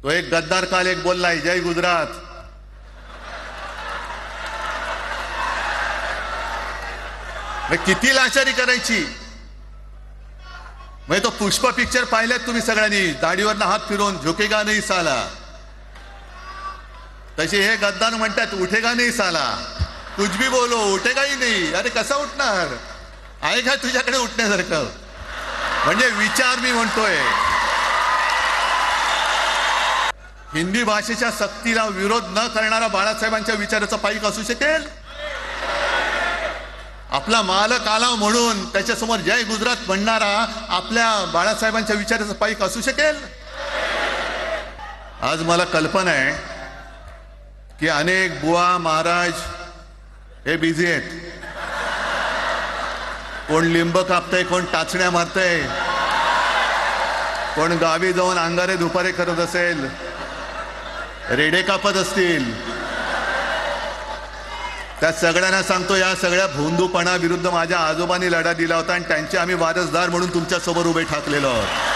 तो एक गद्दार काल एक बोललाय, जय गुजरात. किती लाचारी करायची. म्हणजे तो पुष्पा पिक्चर पाहिल्यात तुम्ही सगळ्यांनी, दाढीवरनं हात फिरवून झुकेगा नाही साला. तसे हे गद्दार म्हणतात उठेगा नाही साला, कुछ भी बोलो उठेगाही नाही. अरे कसा उठणार, आहे का तुझ्याकडे उठण्यासारखं? म्हणजे विचार मी म्हणतोय, हिंदी भाषेच्या सक्तीला विरोध न करणारा बाळासाहेबांच्या विचाराचा पाईक असू शकेल? आपला मालक आला म्हणून त्याच्यासमोर जय गुजरात म्हणणारा आपल्या बाळासाहेबांच्या विचाराचा पाईक असू शकेल? आज मला कल्पना आहे की अनेक बुवा महाराज हे बिझी आहेत. कोण लिंब कापतय, कोण टाचण्या मारतय, कोण गावी जाऊन अंगारे दुपारे करत असेल, रेडे कापत असतील. त्या सगळ्यांना सांगतो, या सगळ्या भोंदूपणा विरुद्ध माझ्या आजोबांनी लढा दिला होता आणि त्यांचे आम्ही वारसदार म्हणून तुमच्या समोर उभे ठाकलेलो आहोत.